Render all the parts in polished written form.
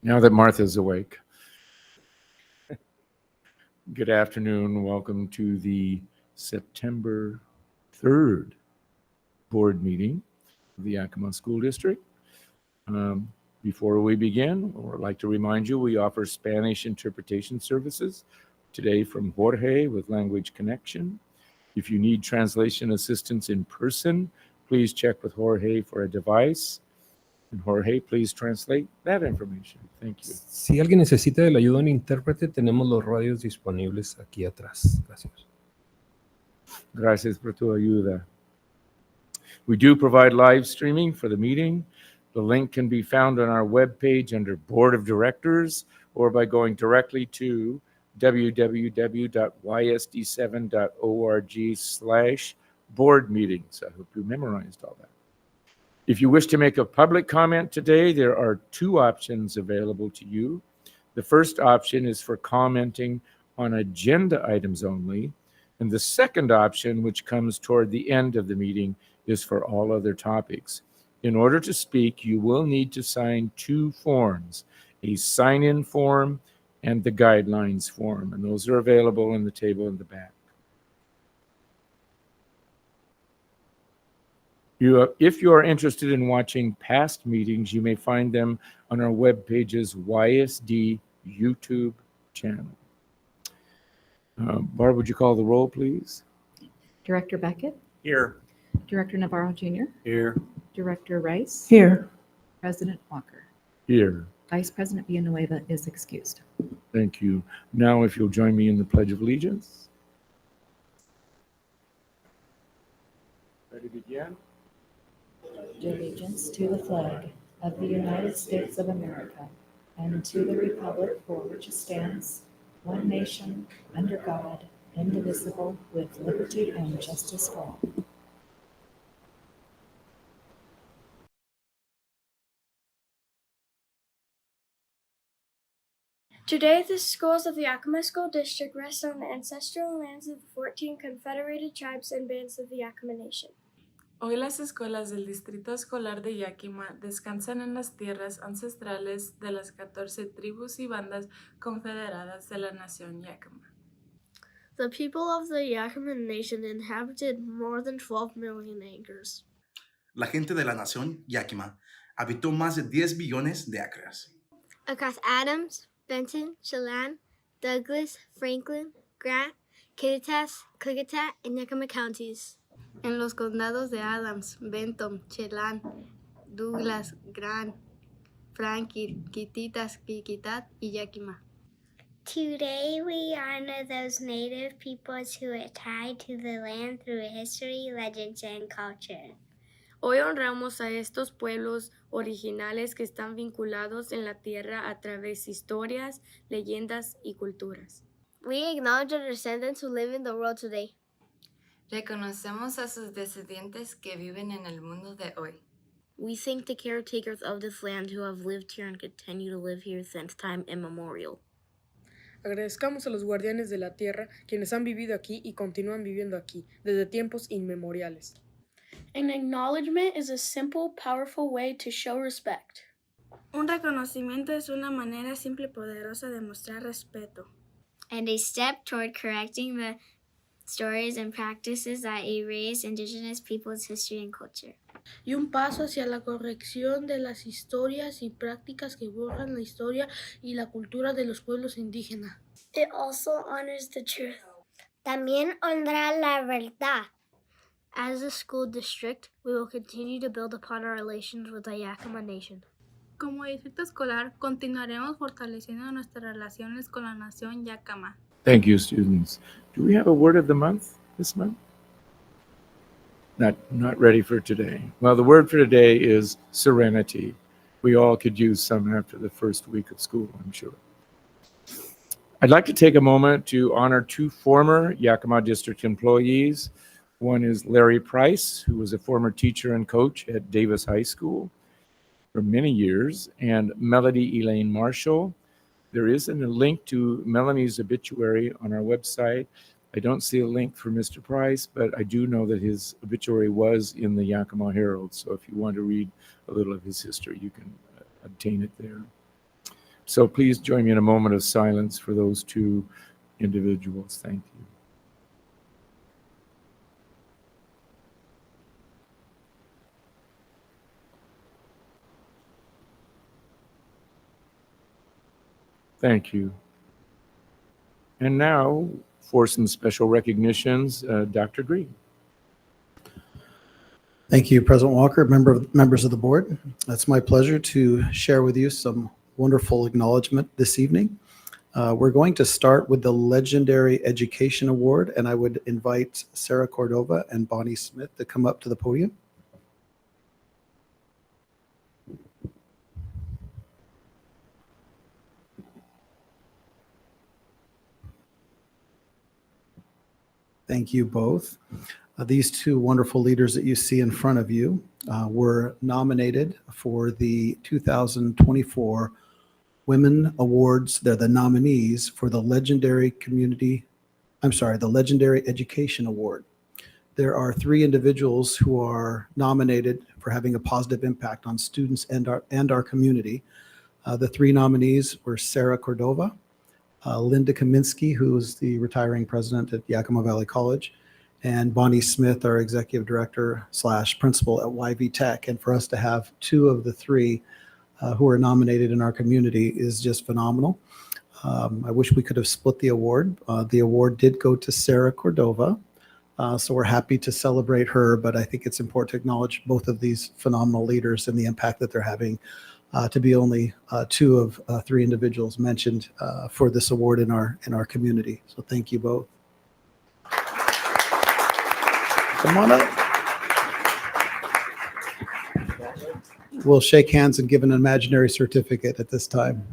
Now that Martha's awake. Good afternoon. Welcome to the September 3rd board meeting of the Yakima School District. Before we begin, I would like to remind you we offer Spanish interpretation services today from Jorge with Language Connection. If you need translation assistance in person, please check with Jorge for a device. And Jorge, please translate that information. Thank you. Si alguien necesita de la ayuda de un intérprete, tenemos los radios disponibles aquí atrás. Gracias. Gracias por tu ayuda. We do provide live streaming for the meeting. The link can be found on our webpage under Board of Directors or by going directly to www.ysd7.org/board meetings. I hope you memorized all that. If you wish to make a public comment today, there are two options available to you. The first option is for commenting on agenda items only, and the second option, which comes toward the end of the meeting, is for all other topics. In order to speak, you will need to sign two forms, a sign-in form and the guidelines form, and those are available in the table in the back. If you are interested in watching past meetings, you may find them on our webpage's YSD YouTube channel. Barb, would you call the roll, please? Director Beckett, Here. Director Navarro Jr., Here. Director Rice, Here. President Walker. Here. Vice President Villanueva is excused. Thank you. Now, if you'll join me in the Pledge of Allegiance. Ready to begin? Allegiance to the flag of the United States of America and to the republic for which it stands, one nation, under God, indivisible, with liberty and justice for all. Today, the schools of the Yakima School District rest on the ancestral lands of the 14 confederated tribes and bands of the Yakima Nation. Hoy las escuelas del Distrito Escolar de Yakima descansan en las tierras ancestrales de las 14 tribus y bandas confederadas de la nación Yakima. The people of the Yakima Nation inhabited more than 12 million acres. La gente de la nación Yakima habitó más de 10 billones de acres. Across Adams, Benton, Chelan, Douglas, Franklin, Grant, Kittitas, Klickitat, and Yakima counties. En los condados de Adams, Benton, Chelan, Douglas, Grant, Franklin, Kittitas, Klickitat, y Yakima. Today we honor those native peoples who are tied to the land through history, legends, and culture. Hoy honramos a estos pueblos originales que están vinculados en la tierra a través de historias, leyendas y culturas. We acknowledge the descendants who live in the world today. Reconocemos a sus descendientes que viven en el mundo de hoy. We thank the caretakers of this land who have lived here and continue to live here since time immemorial. Agradezcamos a los guardianes de la tierra, quienes han vivido aquí y continúan viviendo aquí, desde tiempos inmemoriales. An acknowledgement is a simple, powerful way to show respect. Un reconocimiento es una manera simple y poderosa de mostrar respeto. And a step toward correcting the stories and practices that erase indigenous peoples' history and culture. Y un paso hacia la corrección de las historias y prácticas que borran la historia y la cultura de los pueblos indígenas. It also honors the truth. También honra la verdad. As a school district, we will continue to build upon our relations with the Yakima Nation. Como distrito escolar, continuaremos fortaleciendo nuestras relaciones con la nación Yakima. Thank you, students. Do we have a word of the month this month? Not ready for today. Well, the word for today is serenity. We all could use some after the first week of school, I'm sure. I'd like to take a moment to honor two former Yakima District employees. One is Larry Price, who was a former teacher and coach at Davis High School for many years, and Melody Elaine Marshall. There isn't a link to Melanie's obituary on our website. I don't see a link for Mr. Price, but I do know that his obituary was in the Yakima Herald. So if you want to read a little of his history, you can obtain it there. So please join me in a moment of silence for those two individuals. Thank you. Thank you. And now for some special recognitions, Dr. Green. Thank you, President Walker, members of the board. It's my pleasure to share with you some wonderful acknowledgement this evening. We're going to start with the Legendary Education Award, and I would invite Sarah Cordova and Bonnie Smith to come up to the podium. Thank you both. These two wonderful leaders that you see in front of you were nominated for the 2024 Women Awards. They're the nominees for the Legendary Education Award. There are 3 individuals who are nominated for having a positive impact on students and our community. The 3 nominees were Sarah Cordova, Linda Kaminsky, who is the retiring president at Yakima Valley College, and Bonnie Smith, our executive director / principal at YV Tech. And for us to have 2 of the 3 who are nominated in our community is just phenomenal. I wish we could have split the award. The award did go to Sarah Cordova, so we're happy to celebrate her, but I think it's important to acknowledge both of these phenomenal leaders and the impact that they're having, to be only 2 of 3 individuals mentioned for this award in our community. So thank you both. Come on up. We'll shake hands and give an imaginary certificate at this time.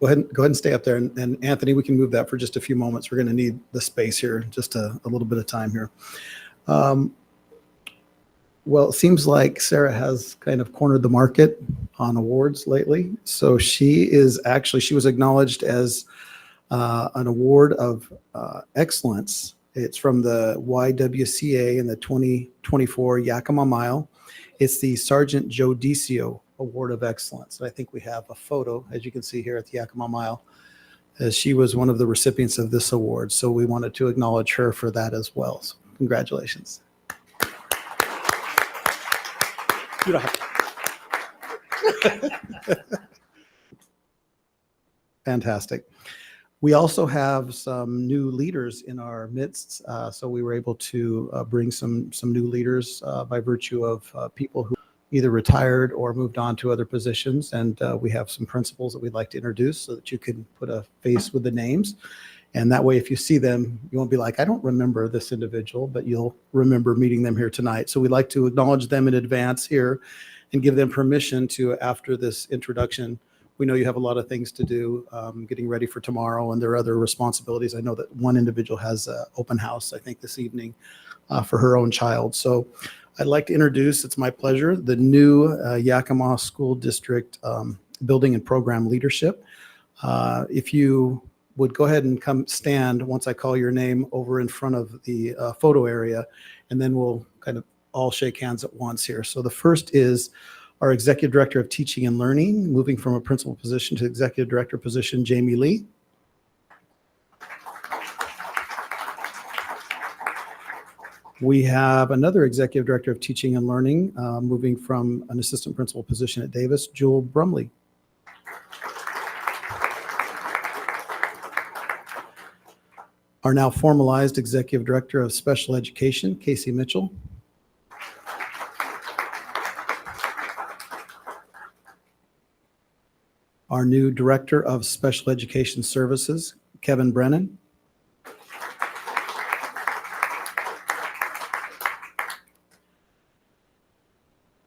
Go ahead and stay up there. And Anthony, we can move that for just a few moments. We're going to need the space here, just a little bit of time here. Well, it seems like Sarah has kind of cornered the market on awards lately. So she was acknowledged as an award of excellence. It's from the YWCA in the 2024 Yakima Mile. It's the Sergeant Joe Decio Award of Excellence. And I think we have a photo, as you can see here at the Yakima Mile, as she was one of the recipients of this award. So we wanted to acknowledge her for that as well. So congratulations. You don't have to. Fantastic. We also have some new leaders in our midst. So we were able to bring some new leaders by virtue of people who either retired or moved on to other positions. And we have some principals that we'd like to introduce so that you can put a face with the names. And that way, if you see them, you won't be like, I don't remember this individual, but you'll remember meeting them here tonight. So we'd like to acknowledge them in advance here and give them permission to, after this introduction, we know you have a lot of things to do, getting ready for tomorrow, and there are other responsibilities. I know that one individual has an open house, I think, this evening for her own child. So I'd like to introduce, it's my pleasure, the new Yakima School District Building and Program Leadership. If you would go ahead and come stand once I call your name over in front of the photo area, and then we'll kind of all shake hands at once here. So the first is our Executive Director of Teaching and Learning, moving from a principal position to Executive Director position, Jamie Lee. We have another Executive Director of Teaching and Learning, moving from an assistant principal position at Davis, Jewel Brumley. Our now formalized Executive Director of Special Education, Casey Mitchell. Our new Director of Special Education Services, Kevin Brennan.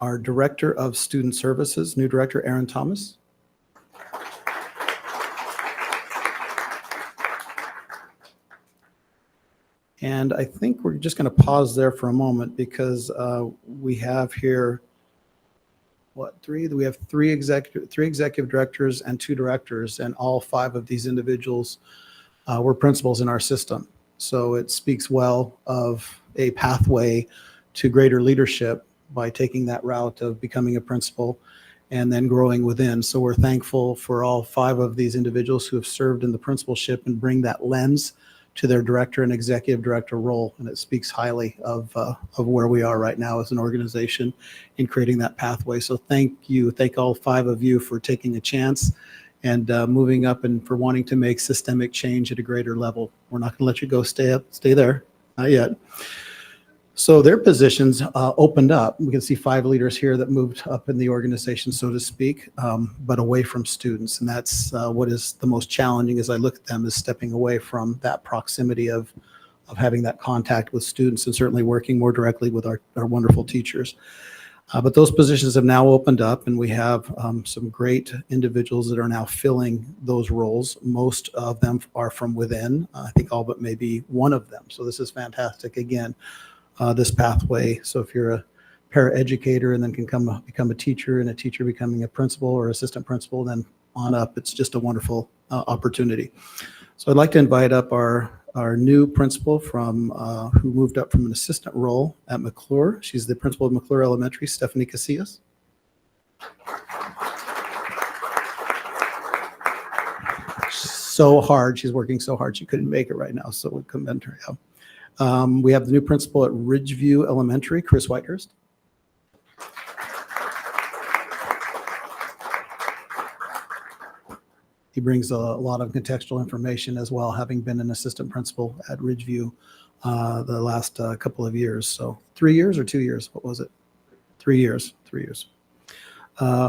Our Director of Student Services, new Director, Aaron Thomas. And I think we're just going to pause there for a moment because we have here, we have three executive directors and 2 directors, and all 5 of these individuals were principals in our system. So it speaks well of a pathway to greater leadership by taking that route of becoming a principal and then growing within. So we're thankful for all 5 of these individuals who have served in the principalship and bring that lens to their director and executive director role. And it speaks highly of where we are right now as an organization in creating that pathway. So thank you. Thank all 5 of you for taking a chance and moving up and for wanting to make systemic change at a greater level. We're not going to let you go stay there, not yet. So their positions opened up. We can see 5 leaders here that moved up in the organization, so to speak, but away from students. And that's what is the most challenging as I look at them, is stepping away from that proximity of having that contact with students and certainly working more directly with our wonderful teachers. But those positions have now opened up, and we have some great individuals that are now filling those roles. Most of them are from within, I think all but maybe one of them. So this is fantastic. Again, this pathway. So if you're a paraeducator and then can become a teacher, and a teacher becoming a principal or assistant principal, then on up, it's just a wonderful opportunity. So I'd like to invite up our new principal from who moved up from an assistant role at McClure. She's the principal of McClure Elementary, Stephanie Casillas. So hard. She's working so hard. She couldn't make it right now, so we commend her. Yeah. We have the new principal at Ridgeview Elementary, Chris Whitehurst. He brings a lot of contextual information as well, having been an assistant principal at Ridgeview the last couple of years. So 3 years or 2 years? What was it? 3 years. 3 years.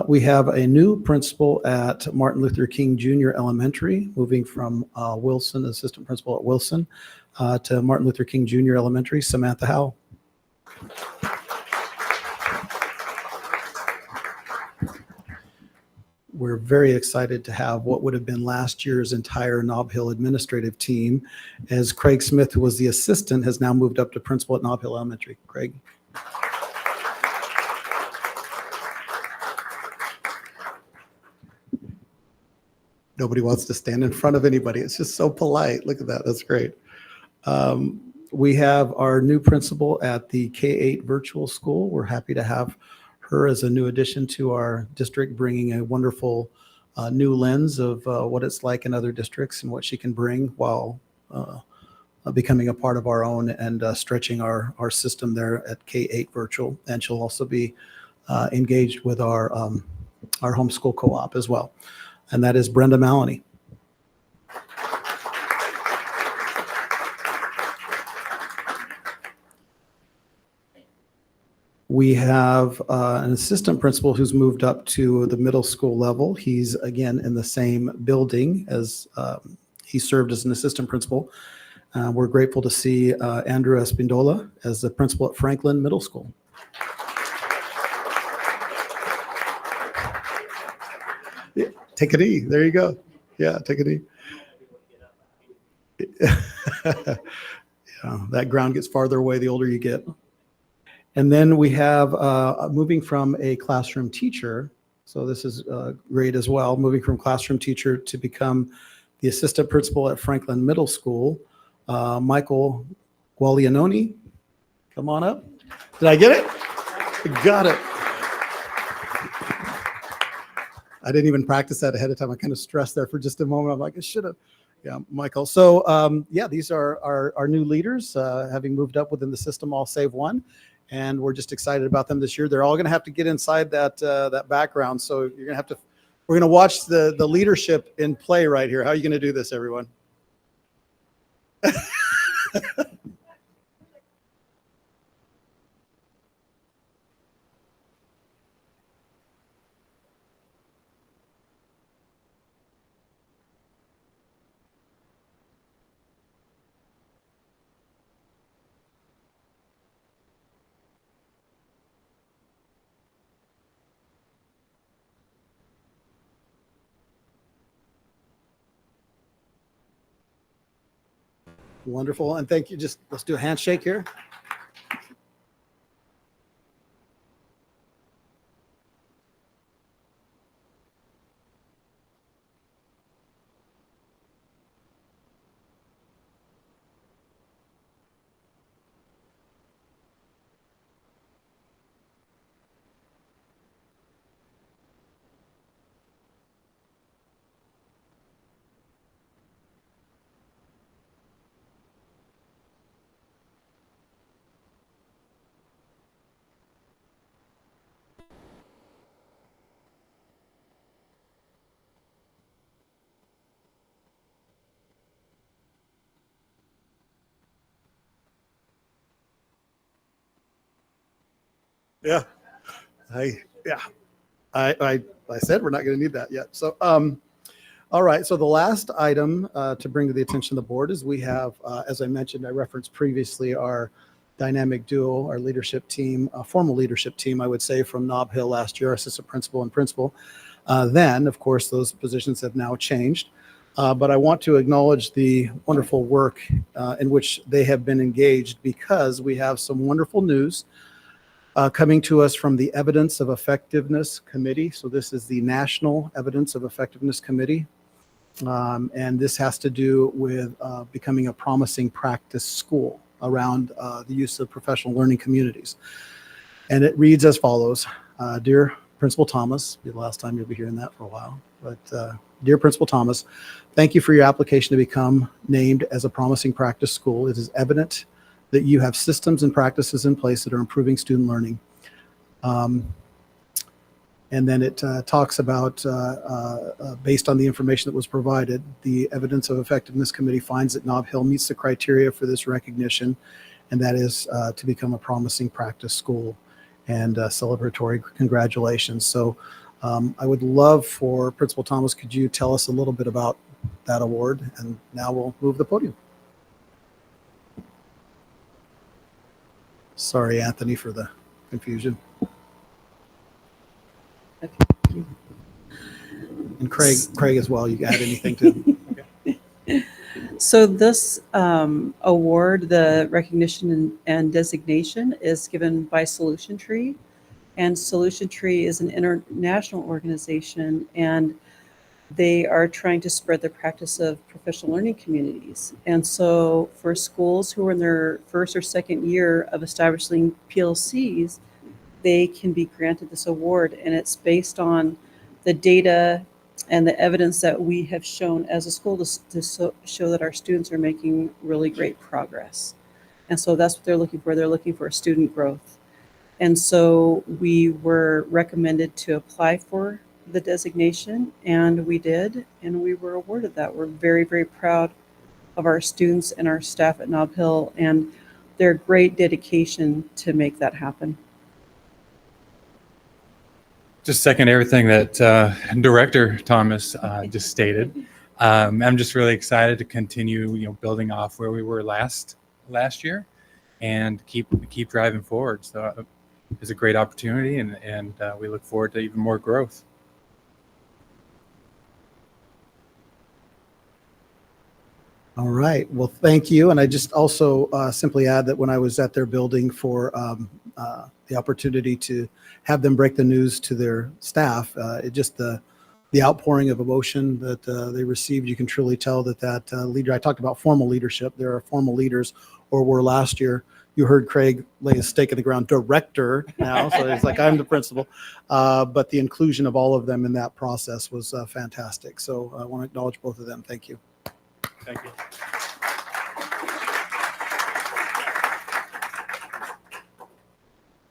We have a new principal at Martin Luther King Jr. Elementary, moving from Wilson, assistant principal at Wilson, to Martin Luther King Jr. Elementary, Samantha Howell. We're very excited to have what would have been last year's entire Nob Hill administrative team, as Craig Smith, who was the assistant, has now moved up to principal at Nob Hill Elementary. Craig. Nobody wants to stand in front of anybody. It's just so polite. Look at that. That's great. We have our new principal at the K-8 virtual school. We're happy to have her as a new addition to our district, bringing a wonderful new lens of what it's like in other districts and what she can bring while becoming a part of our own and stretching our system there at K-8 virtual. And she'll also be engaged with our homeschool co-op as well. And that is Brenda Maloney. We have an assistant principal who's moved up to the middle school level. He's again in the same building as he served as an assistant principal. We're grateful to see Andrew Espindola as the principal at Franklin Middle School. Yeah, take a knee. There you go. Yeah, take a knee. Yeah, that ground gets farther away the older you get. And then we have moving from a classroom teacher. So this is great as well. Moving from classroom teacher to become the assistant principal at Franklin Middle School. Michael Gualianoni, come on up. Did I get it? I got it. I didn't even practice that ahead of time. I kind of stressed there for just a moment. I'm like, I should have. Yeah, Michael. So yeah, these are our new leaders, having moved up within the system, all save one. And we're just excited about them this year. They're all going to have to get inside that background. So you're going to have to, we're going to watch the leadership in play right here. How are you going to do this, everyone? Wonderful. And thank you. Just let's do a handshake here. Yeah. I said we're not going to need that yet. So, all right. So the last item to bring to the attention of the board is we have, as I mentioned, I referenced previously our dynamic duo, our leadership team, a formal leadership team, I would say, from Nob Hill last year, assistant principal and principal. Then, of course, those positions have now changed. But I want to acknowledge the wonderful work in which they have been engaged, because we have some wonderful news coming to us from the Evidence of Effectiveness Committee. So this is the National Evidence of Effectiveness Committee. And this has to do with becoming a promising practice school around the use of professional learning communities. And it reads as follows. Dear Principal Thomas, be the last time you'll be hearing that for a while, but dear Principal Thomas, thank you for your application to become named as a promising practice school. It is evident that you have systems and practices in place that are improving student learning. And then it talks about, based on the information that was provided, the Evidence of Effectiveness Committee finds that Nob Hill meets the criteria for this recognition, and that is to become a promising practice school. And celebratory congratulations. So I would love for Principal Thomas, could you tell us a little bit about that award? And now we'll move the podium. Sorry, Anthony, for the confusion. And Craig as well, you add anything to? Okay. So this award, the recognition and designation, is given by Solution Tree. And Solution Tree is an international organization, and they are trying to spread the practice of professional learning communities. And so for schools who are in their first or second year of establishing PLCs, they can be granted this award. And it's based on the data and the evidence that we have shown as a school to show that our students are making really great progress. And so that's what they're looking for. They're looking for student growth. And so we were recommended to apply for the designation, and we did, and we were awarded that. We're very, very proud of our students and our staff at Nob Hill and their great dedication to make that happen. Just second everything that Director Thomas just stated. I'm just really excited to continue, building off where we were last year, and keep driving forward. So it's a great opportunity, and we look forward to even more growth. All right. Well, thank you. And I just also simply add that when I was at their building for the opportunity to have them break the news to their staff, the outpouring of emotion that they received, you can truly tell that leader, I talked about formal leadership. There are formal leaders, or were last year. You heard Craig lay a stake in the ground, director now, so it's like I'm the principal. But the inclusion of all of them in that process was fantastic. So I want to acknowledge both of them. Thank you. Thank you.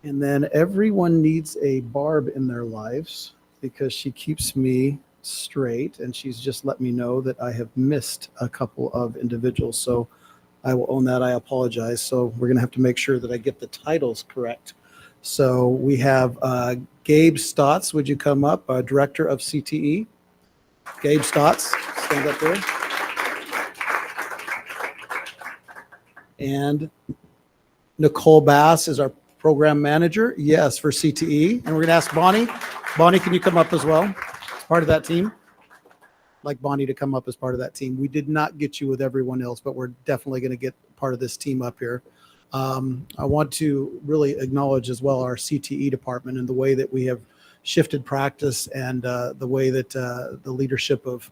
And then everyone needs a Barb in their lives, because she keeps me straight, and she's just let me know that I have missed a couple of individuals. So I will own that. I apologize. So we're going to have to make sure that I get the titles correct. So we have Gabe Stotts. Would you come up, Director of CTE? Gabe Stotts, stand up there. And Nicole Bass is our program manager, yes, for CTE. And we're going to ask Bonnie. Bonnie, can you come up as well? Part of that team. like Bonnie to come up as part of that team. We did not get you with everyone else, but we're definitely going to get part of this team up here. I want to really acknowledge as well our CTE department and the way that we have shifted practice and the way that the leadership of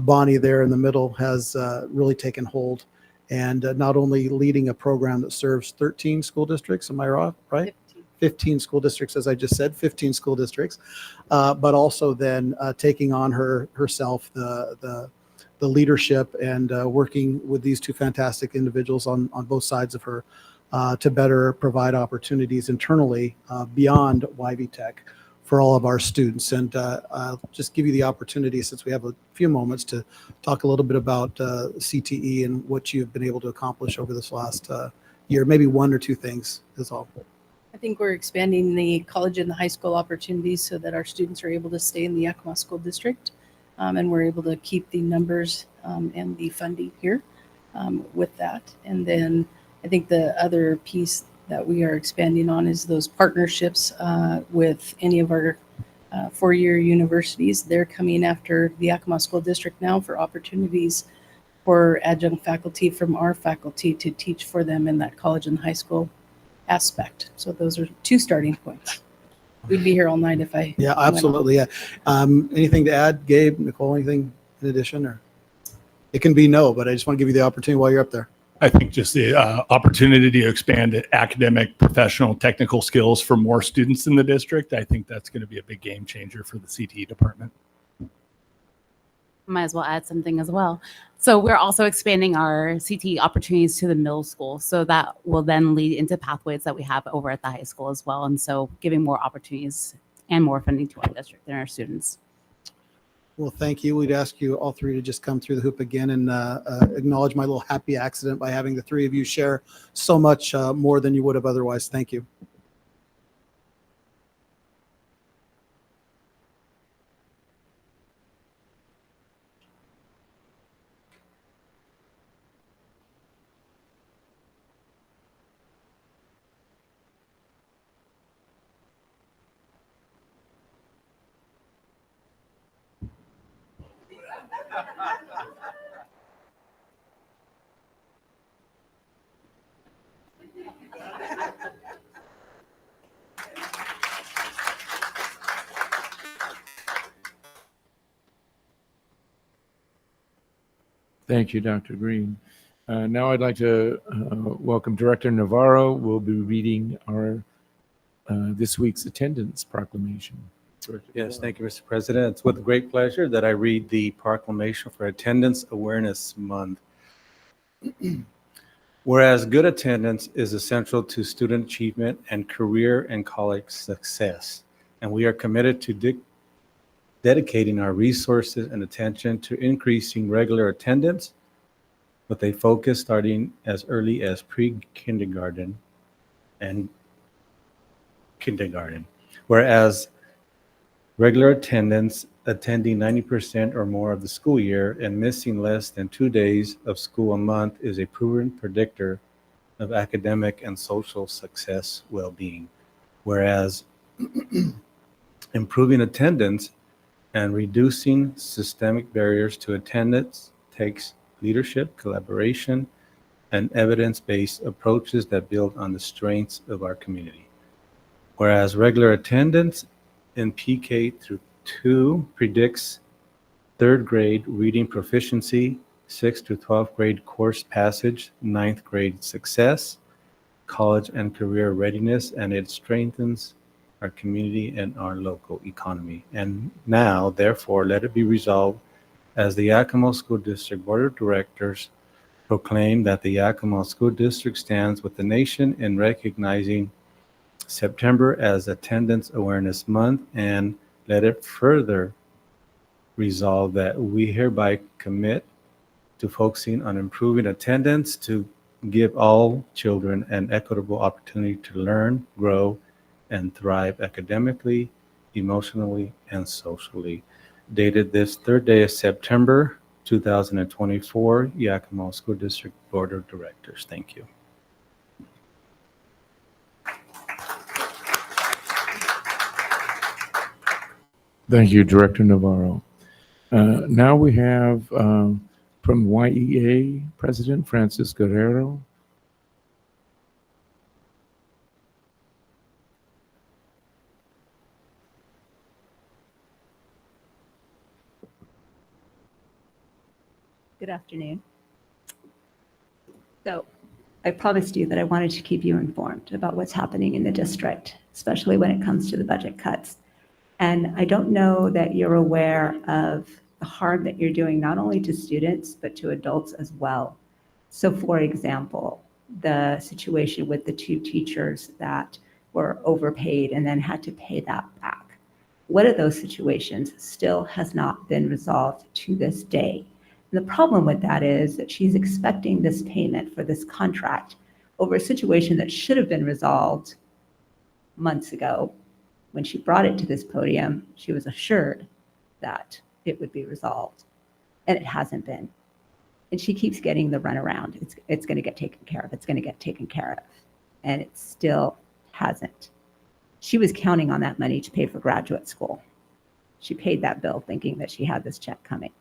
Bonnie there in the middle has really taken hold, and not only leading a program that serves 13 school districts, am I right? 15 school districts, as I just said, 15 school districts, but also then taking on herself the leadership and working with these two fantastic individuals on both sides of her to better provide opportunities internally beyond YV Tech for all of our students. And I'll just give you the opportunity, since we have a few moments, to talk a little bit about CTE and what you've been able to accomplish over this last year. Maybe one or two things is all. I think we're expanding the college and the high school opportunities so that our students are able to stay in the Yakima School District, and we're able to keep the numbers and the funding here with that. And then I think the other piece that we are expanding on is those partnerships with any of our four-year universities. They're coming after the Yakima School District now for opportunities for adjunct faculty from our faculty to teach for them in that college and high school aspect. So those are two starting points. We'd be here all night if I Yeah, absolutely. Yeah. Anything to add, Gabe, Nicole, anything in addition? Or it can be no, but I just want to give you the opportunity while you're up there. I think just the opportunity to expand academic, professional, technical skills for more students in the district. I think that's going to be a big game changer for the CTE department. Might as well add something as well. So we're also expanding our CTE opportunities to the middle school. So that will then lead into pathways that we have over at the high school as well. And so giving more opportunities and more funding to our district and our students. Well, thank you. We'd ask you all three to just come through the hoop again and acknowledge my little happy accident by having the three of you share so much more than you would have otherwise. Thank you. Thank you, Dr. Green. Now I'd like to welcome Director Navarro. We'll be reading our this week's attendance proclamation. Yes, thank you, Mr. President. It's with great pleasure that I read the proclamation for Attendance Awareness Month. Whereas good attendance is essential to student achievement and career and college success, and we are committed to dedicating our resources and attention to increasing regular attendance with a focus starting as early as pre-kindergarten and kindergarten. Whereas regular attendance, attending 90% or more of the school year and missing less than 2 days of school a month is a proven predictor of academic and social success well-being. Whereas improving attendance and reducing systemic barriers to attendance takes leadership, collaboration, and evidence-based approaches that build on the strengths of our community. Whereas regular attendance in PK through 2 predicts 3rd grade reading proficiency, 6th to 12th grade course passage, 9th grade success, college and career readiness, and it strengthens our community and our local economy. And now, therefore, let it be resolved as the Yakima School District Board of Directors proclaim that the Yakima School District stands with the nation in recognizing September as Attendance Awareness Month, and let it further resolve that we hereby commit to focusing on improving attendance to give all children an equitable opportunity to learn, grow, and thrive academically, emotionally, and socially. Dated this 3rd day of September 2024, Yakima School District Board of Directors. Thank you. Thank you, Director Navarro. Now we have from YEA President Francis Guerrero. Good afternoon. So I promised you that I wanted to keep you informed about what's happening in the district, especially when it comes to the budget cuts. And I don't know that you're aware of the harm that you're doing not only to students, but to adults as well. So for example, the situation with the 2 teachers that were overpaid and then had to pay that back. One of those situations still has not been resolved to this day. And the problem with that is that she's expecting this payment for this contract over a situation that should have been resolved months ago. When she brought it to this podium, she was assured that it would be resolved, and it hasn't been. And she keeps getting the runaround. It's going to get taken care of. It's going to get taken care of. And it still hasn't. She was counting on that money to pay for graduate school. She paid that bill thinking that she had this check coming.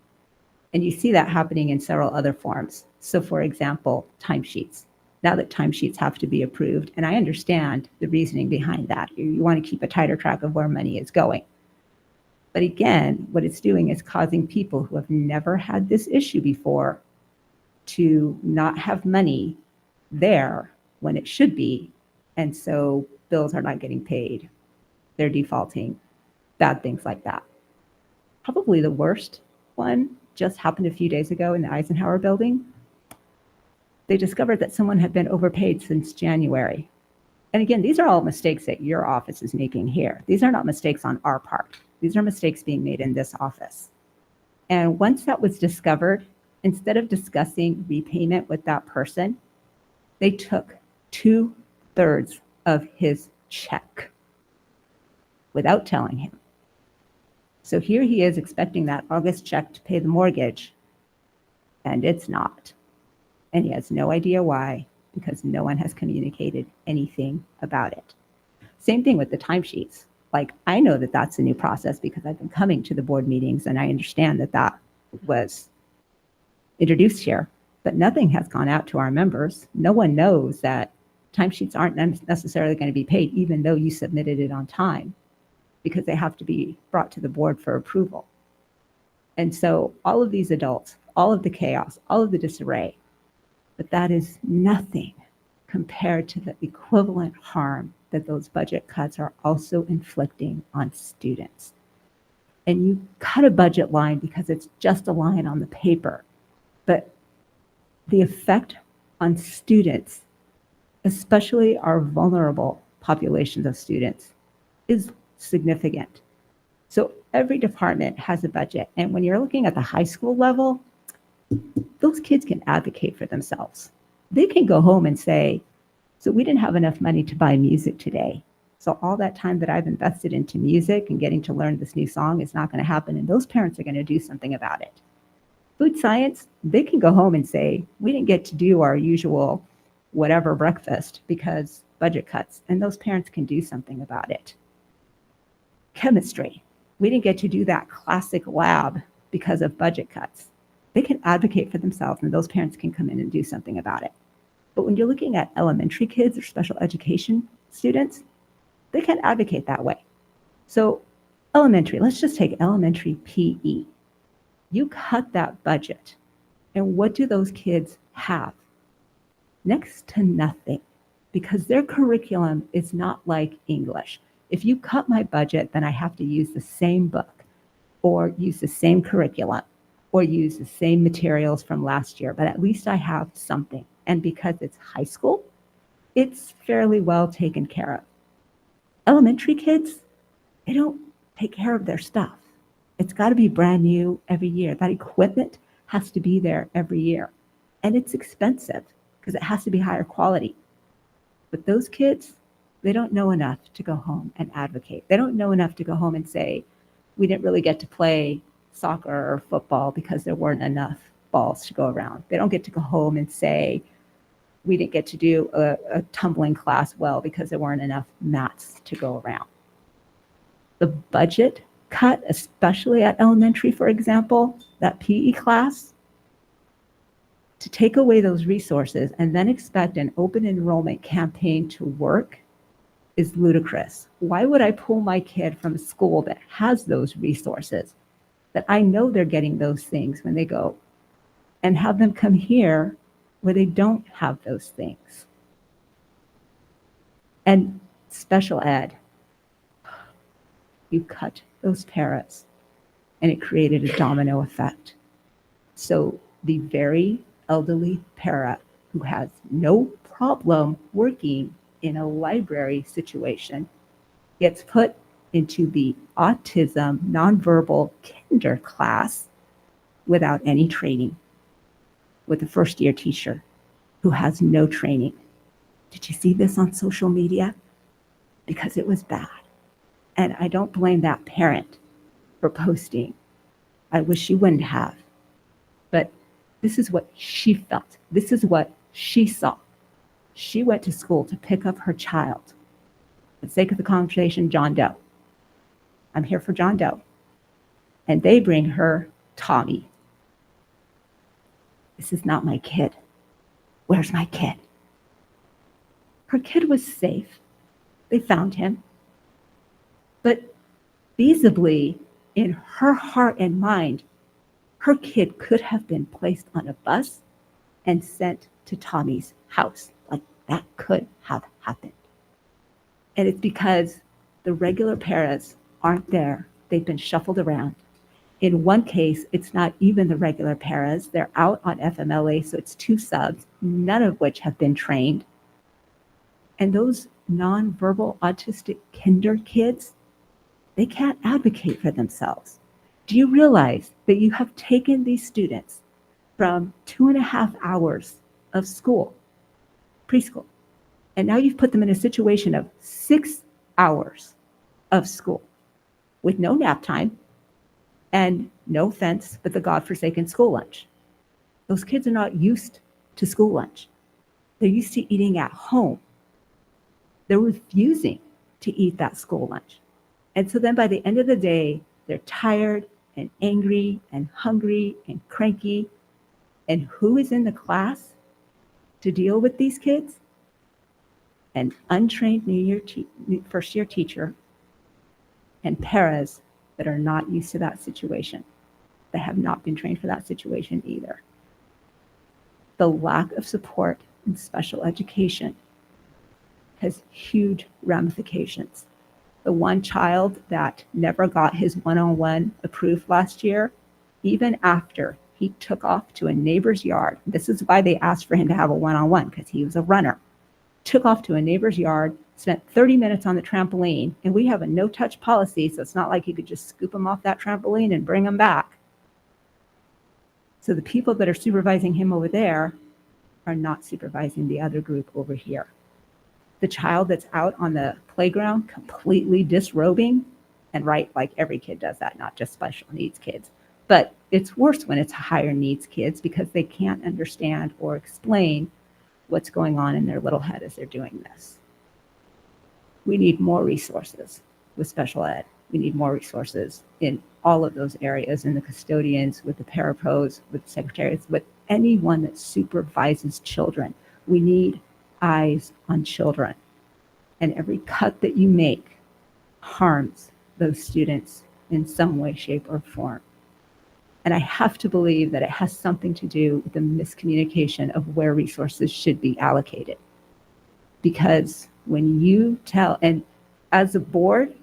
And you see that happening in several other forms. So for example, timesheets. Now that timesheets have to be approved, and I understand the reasoning behind that. You want to keep a tighter track of where money is going. But again, what it's doing is causing people who have never had this issue before to not have money there when it should be. And so bills are not getting paid. They're defaulting, bad things like that. Probably the worst one just happened a few days ago in the Eisenhower building. They discovered that someone had been overpaid since January. And again, these are all mistakes that your office is making here. These are not mistakes on our part. These are mistakes being made in this office. And once that was discovered, instead of discussing repayment with that person, they took 2/3 of his check without telling him. So here he is expecting that August check to pay the mortgage, and it's not. And he has no idea why, because no one has communicated anything about it. Same thing with the timesheets. Like, I know that that's a new process because I've been coming to the board meetings and I understand that that was introduced here, but nothing has gone out to our members. No one knows that timesheets aren't necessarily going to be paid, even though you submitted it on time, because they have to be brought to the board for approval. And so all of these adults, all of the chaos, all of the disarray, but that is nothing compared to the equivalent harm that those budget cuts are also inflicting on students. And you cut a budget line because it's just a line on the paper, but the effect on students, especially our vulnerable populations of students, is significant. So every department has a budget. And when you're looking at the high school level, those kids can advocate for themselves. They can go home and say, so we didn't have enough money to buy music today. So all that time that I've invested into music and getting to learn this new song is not going to happen. And those parents are going to do something about it. Food science, they can go home and say, we didn't get to do our usual whatever breakfast because budget cuts. And those parents can do something about it. Chemistry, we didn't get to do that classic lab because of budget cuts. They can advocate for themselves and those parents can come in and do something about it. But when you're looking at elementary kids or special education students, they can't advocate that way. So elementary, let's just take elementary PE. You cut that budget, and what do those kids have? Next to nothing, because their curriculum is not like English. If you cut my budget, then I have to use the same book or use the same curriculum or use the same materials from last year, but at least I have something. And because it's high school, it's fairly well taken care of. Elementary kids, they don't take care of their stuff. It's got to be brand new every year. That equipment has to be there every year. And it's expensive because it has to be higher quality. But those kids, they don't know enough to go home and advocate. They don't know enough to go home and say, we didn't really get to play soccer or football because there weren't enough balls to go around. They don't get to go home and say, we didn't get to do a tumbling class well because there weren't enough mats to go around. The budget cut, especially at elementary, for example, that PE class, to take away those resources and then expect an open enrollment campaign to work is ludicrous. Why would I pull my kid from a school that has those resources, that I know they're getting those things when they go, and have them come here where they don't have those things? And special ed, you cut those paras, and it created a domino effect. So the very elderly para who has no problem working in a library situation gets put into the autism nonverbal kinder class without any training, with a first-year teacher who has no training. Did you see this on social media? Because it was bad. And I don't blame that parent for posting. I wish she wouldn't have. But this is what she felt. This is what she saw. She went to school to pick up her child. For the sake of the conversation, John Doe. I'm here for John Doe. And they bring her Tommy. This is not my kid. Where's my kid? Her kid was safe. They found him. But feasibly, in her heart and mind, her kid could have been placed on a bus and sent to Tommy's house. Like, that could have happened. And it's because the regular paras aren't there. They've been shuffled around. In one case, it's not even the regular paras. They're out on FMLA, so it's 2 subs, none of which have been trained. And those nonverbal autistic kinder kids, they can't advocate for themselves. Do you realize that you have taken these students from 2.5 hours of school, preschool, and now you've put them in a situation of 6 hours of school with no nap time and no offense, but the godforsaken school lunch? Those kids are not used to school lunch. They're used to eating at home. They're refusing to eat that school lunch. And so then by the end of the day, they're tired and angry and hungry and cranky. And who is in the class to deal with these kids? An untrained first-year teacher and paras that are not used to that situation, that have not been trained for that situation either. The lack of support in special education has huge ramifications. The one child that never got his one-on-one approved last year, even after he took off to a neighbor's yard, this is why they asked for him to have a one-on-one, because he was a runner, took off to a neighbor's yard, spent 30 minutes on the trampoline, and we have a no-touch policy, so it's not like you could just scoop him off that trampoline and bring him back. So the people that are supervising him over there are not supervising the other group over here. The child that's out on the playground completely disrobing, and right, like every kid does that, not just special needs kids. But it's worse when it's higher needs kids because they can't understand or explain what's going on in their little head as they're doing this. We need more resources with special ed. We need more resources in all of those areas, in the custodians, with the parapros, with secretaries, with anyone that supervises children. We need eyes on children. And every cut that you make harms those students in some way, shape, or form. And I have to believe that it has something to do with the miscommunication of where resources should be allocated. Because when you tell, and as a board,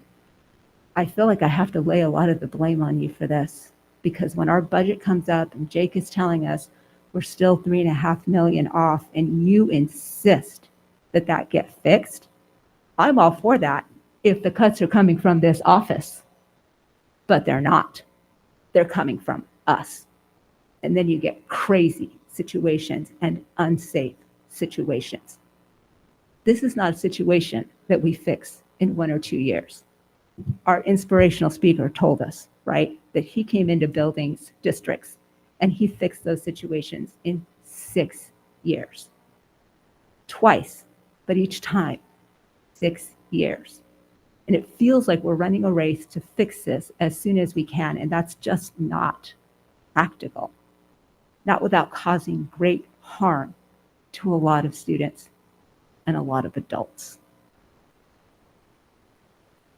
I feel like I have to lay a lot of the blame on you for this, because when our budget comes up and Jake is telling us we're still $3.5 million off and you insist that that get fixed, I'm all for that if the cuts are coming from this office, but they're not. They're coming from us. And then you get crazy situations and unsafe situations. This is not a situation that we fix in 1 or 2 years. Our inspirational speaker told us, right, that he came into buildings, districts, and he fixed those situations in 6 years. Twice, but each time, 6 years. And it feels like we're running a race to fix this as soon as we can. And that's just not practical, not without causing great harm to a lot of students and a lot of adults.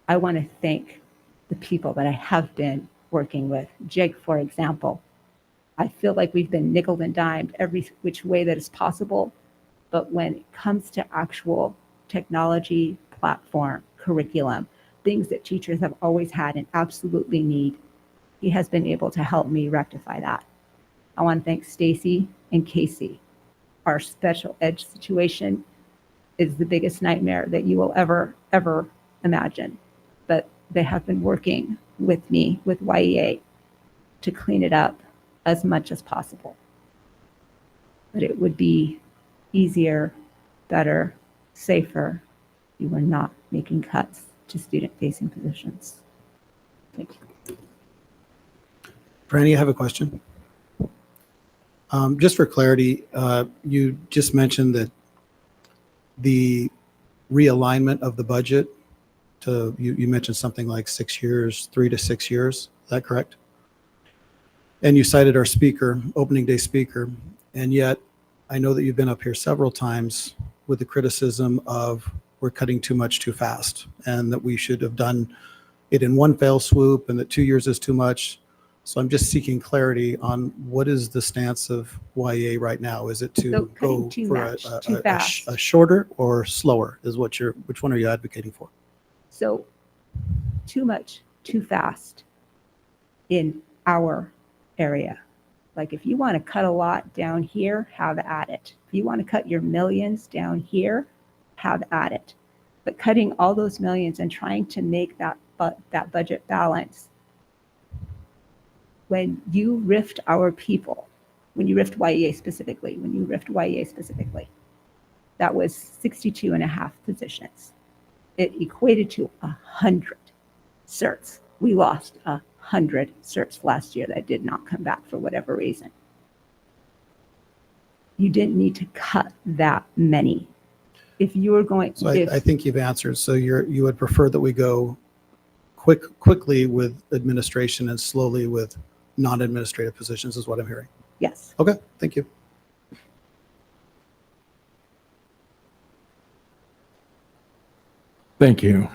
I want to thank the people that I have been working with. Jake, for example, I feel like we've been nickel and dimed every which way that is possible. But when it comes to actual technology, platform, curriculum, things that teachers have always had and absolutely need, he has been able to help me rectify that. I want to thank Stacy and Casey. Our special ed situation is the biggest nightmare that you will ever imagine. But they have been working with me, with YEA, to clean it up as much as possible. But it would be easier, better, safer if you were not making cuts to student-facing positions. Thank you. Franny, I have a question. Just for clarity, you just mentioned that the realignment of the budget to, you mentioned something like 6 years, 3 to 6 years. Is that correct? And you cited our speaker, opening day speaker, and yet I know that you've been up here several times with the criticism of we're cutting too much too fast and that we should have done it in one fell swoop and that 2 years is too much. So I'm just seeking clarity on what is the stance of YEA right now? Is it to go for a shorter or slower is what which one are you advocating for? So too much, too fast in our area. Like if you want to cut a lot down here, have at it. If you want to cut your millions down here, have at it. But cutting all those millions and trying to make that budget balance, when you rift our people, when you rift YEA specifically, that was 62 and a half positions. It equated to 100 certs. We lost 100 certs last year that did not come back for whatever reason. You didn't need to cut that many. If you were going, so I think you've answered. So you would prefer that we go quickly with administration and slowly with non-administrative positions is what I'm hearing. Yes. Okay, thank you. Thank you.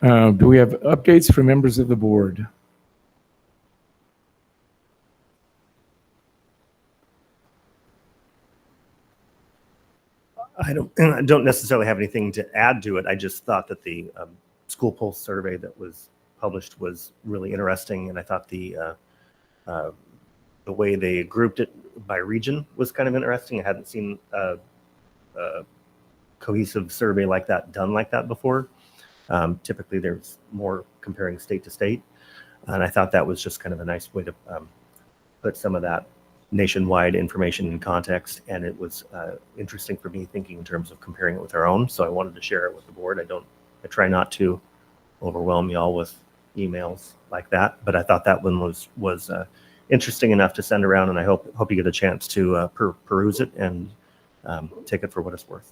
Do we have updates from members of the board? I don't necessarily have anything to add to it. I just thought that the school pulse survey that was published was really interesting, and I thought the way they grouped it by region was kind of interesting. I hadn't seen a cohesive survey like that done like that before. Typically, there's more comparing state to state, and I thought that was just kind of a nice way to put some of that nationwide information in context, and it was interesting for me thinking in terms of comparing it with our own. So I wanted to share it with the board. I try not to overwhelm y'all with emails like that, but I thought that one was interesting enough to send around, and I hope you get a chance to peruse it and take it for what it's worth.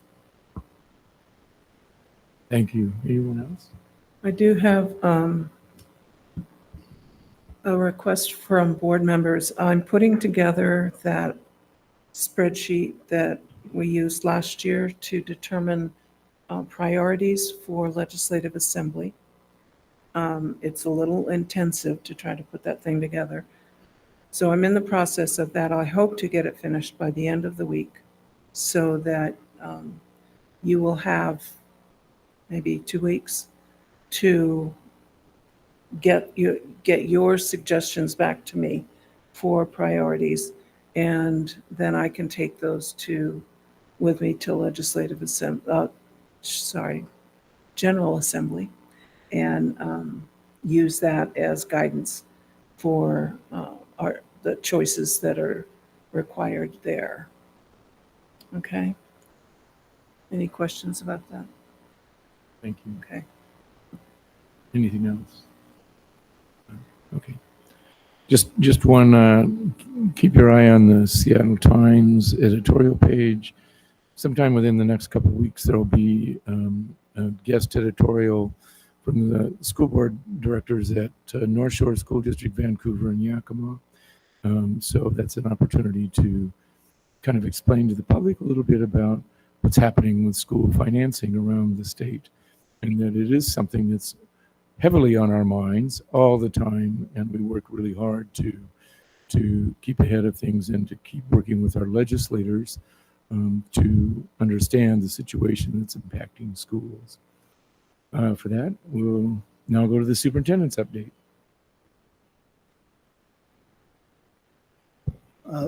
Thank you. Anyone else? I do have a request from board members. I'm putting together that spreadsheet that we used last year to determine priorities for Legislative Assembly. It's a little intensive to try to put that thing together. So I'm in the process of that. I hope to get it finished by the end of the week so that you will have maybe 2 weeks to get your suggestions back to me for priorities, and then I can take those with me to Legislative Assembly, General Assembly, and use that as guidance for the choices that are required there. Okay. Any questions about that? Thank you. Okay. Anything else? Okay. Just one, keep your eye on the Seattle Times editorial page. Sometime within the next couple of weeks, there will be a guest editorial from the school board directors at North Shore School District, Vancouver, and Yakima. So that's an opportunity to kind of explain to the public a little bit about what's happening with school financing around the state, and that it is something that's heavily on our minds all the time, and we work really hard to keep ahead of things and to keep working with our legislators to understand the situation that's impacting schools. For that, we'll now go to the superintendent's update.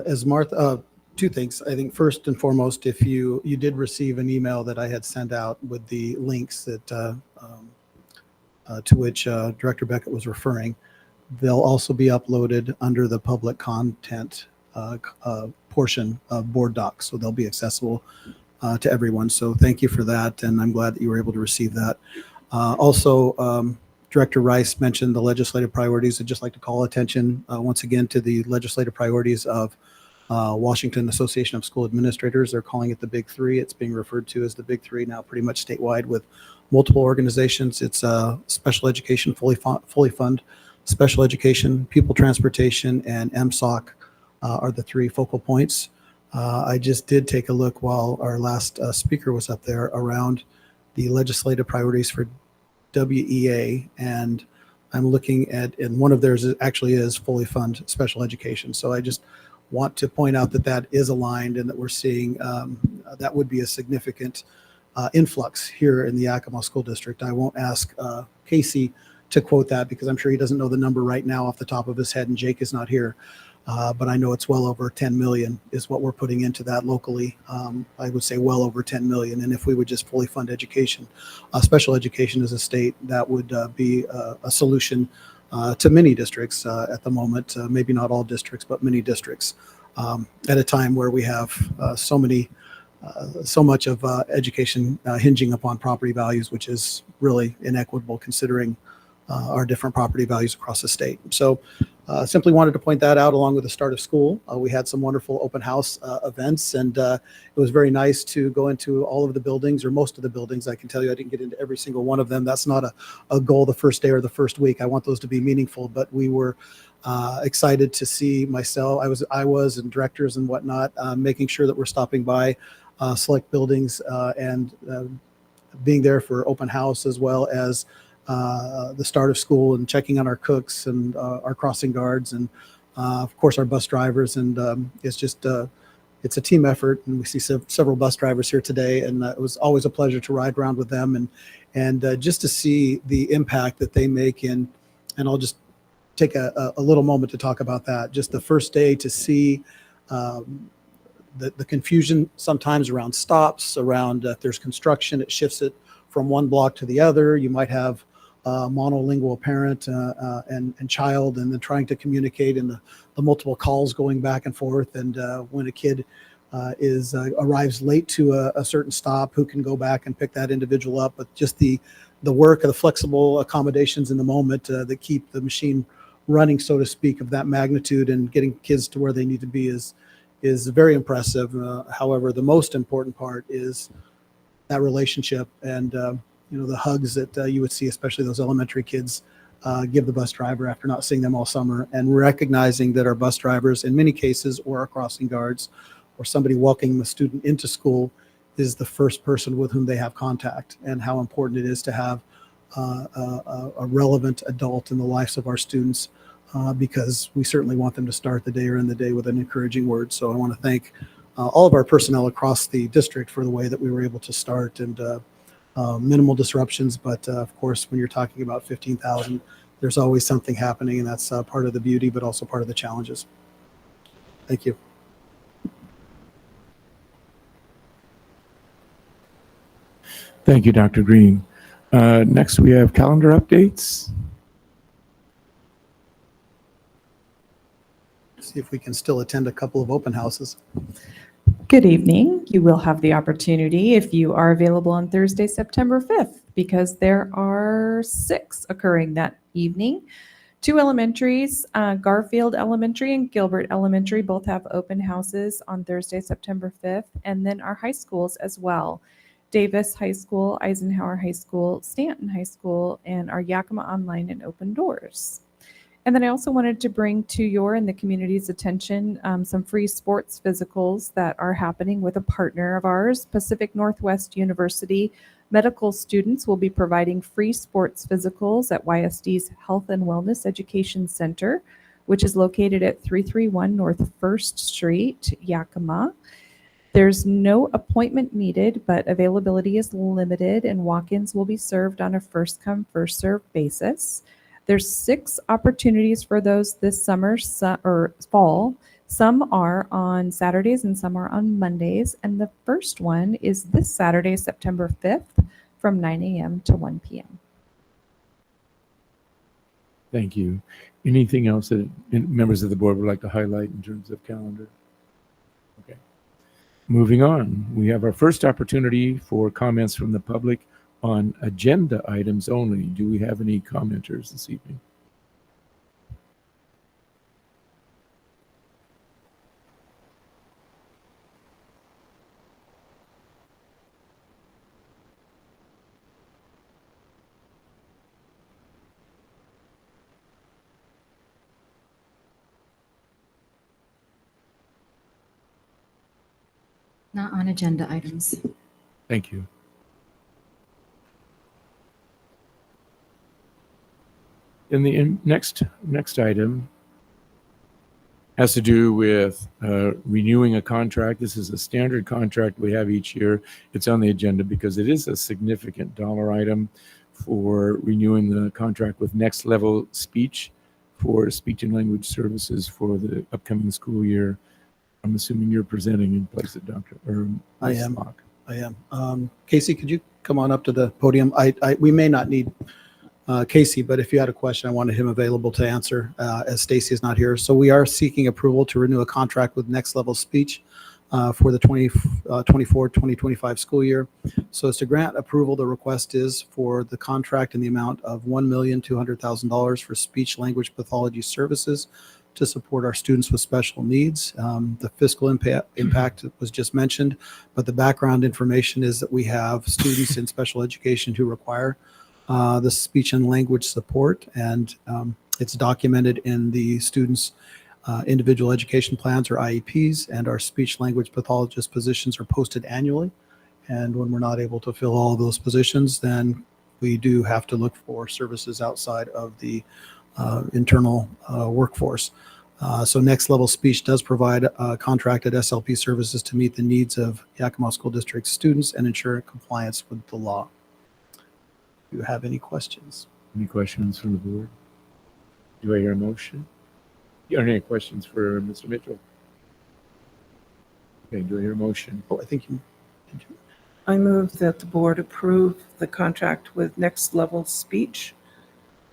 As Martha, two things. I think first and foremost, if you did receive an email that I had sent out with the links that to which Director Beckett was referring, they'll also be uploaded under the public content portion of board docs, so they'll be accessible to everyone. So thank you for that, and I'm glad that you were able to receive that. Also, Director Rice mentioned the legislative priorities. I'd just like to call attention once again to the legislative priorities of Washington Association of School Administrators. They're calling it the Big Three. It's being referred to as the Big Three now pretty much statewide with multiple organizations. It's special education, fully fund, special education, pupil transportation, and MSOC are the three focal points. I just did take a look while our last speaker was up there around the legislative priorities for WEA, and I'm looking at, and one of theirs actually is fully fund special education. So I just want to point out that that is aligned and that we're seeing that would be a significant influx here in the Yakima School District. I won't ask Casey to quote that because I'm sure he doesn't know the number right now off the top of his head, and Jake is not here. But I know it's well over 10 million is what we're putting into that locally. I would say well over 10 million. And if we would just fully fund education, special education as a state, that would be a solution to many districts at the moment, maybe not all districts, but many districts at a time where we have so much of education hinging upon property values, which is really inequitable considering our different property values across the state. So simply wanted to point that out along with the start of school. We had some wonderful open house events, and it was very nice to go into all of the buildings, or most of the buildings. I can tell you I didn't get into every single one of them. That's not a goal the first day or the first week. I want those to be meaningful, but we were excited to see myself. I was and directors and whatnot, making sure that we're stopping by select buildings and being there for open house, as well as the start of school, and checking on our cooks and our crossing guards, and of course our bus drivers. And it's just it's a team effort, and we see several bus drivers here today, and it was always a pleasure to ride around with them and just to see the impact that they make in. And I'll just take a little moment to talk about that. Just the first day to see the confusion sometimes around stops, around if there's construction, it shifts it from one block to the other. You might have monolingual parent and child, and then trying to communicate, and the multiple calls going back and forth. And when a kid arrives late to a certain stop, who can go back and pick that individual up? But just the work of the flexible accommodations in the moment that keep the machine running, so to speak, of that magnitude, and getting kids to where they need to be is very impressive. However, the most important part is that relationship, and the hugs that you would see, especially those elementary kids, give the bus driver after not seeing them all summer, and recognizing that our bus drivers, in many cases, or our crossing guards, or somebody welcoming a student into school, is the first person with whom they have contact, and how important it is to have a relevant adult in the lives of our students, because we certainly want them to start the day or end the day with an encouraging word. So I want to thank all of our personnel across the district for the way that we were able to start, and minimal disruptions. But of course, when you're talking about 15,000, there's always something happening, and that's part of the beauty, but also part of the challenges. Thank you. Thank you, Dr. Green. Next, we have calendar updates. See if we can still attend a couple of open houses. Good evening. You will have the opportunity if you are available on Thursday, September 5th, because there are 6 occurring that evening. 2 elementaries, Garfield Elementary and Gilbert Elementary, both have open houses on Thursday, September 5th, and then our high schools as well. Davis High School, Eisenhower High School, Stanton High School, and our Yakima Online and Open Doors. And then I also wanted to bring to your and the community's attention some free sports physicals that are happening with a partner of ours, Pacific Northwest University. Medical students will be providing free sports physicals at YSD's Health and Wellness Education Center, which is located at 331 North 1st Street, Yakima. There's no appointment needed, but availability is limited and walk-ins will be served on a first-come, first-served basis. There's 6 opportunities for those this summer or fall. Some are on Saturdays and some are on Mondays. And the first one is this Saturday, September 5th from 9 a.m. to 1 p.m. Thank you. Anything else that members of the board would like to highlight in terms of calendar? Okay. Moving on, we have our first opportunity for comments from the public on agenda items only. Do we have any commenters this evening? Not on agenda items. Thank you. And the next item has to do with renewing a contract. This is a standard contract we have each year. It's on the agenda because it is a significant dollar item for renewing the contract with Next Level Speech for speech and language services for the upcoming school year. I'm assuming you're presenting in place of Dr. or I Ms. am. Locke. I am. Casey, could you come on up to the podium? We may not need Casey, but if you had a question, I wanted him available to answer as Stacy is not here. So we are seeking approval to renew a contract with Next Level Speech for the 2024-2025 school year. So as to grant approval, the request is for the contract in the amount of $1,200,000 for speech language pathology services to support our students with special needs. The fiscal impact was just mentioned, but the background information is that we have students in special education who require the speech and language support, and it's documented in the students' individual education plans or IEPs, and our speech language pathologist positions are posted annually. And when we're not able to fill all of those positions, then we do have to look for services outside of the internal workforce. So Next Level Speech does provide contracted SLP services to meet the needs of Yakima School District students and ensure compliance with the law. Do you have any questions? Any questions from the board? Do I hear a motion? Any questions for Mr. Mitchell? Okay, do I hear a motion? Oh, I think you. I move that the board approve the contract with Next Level Speech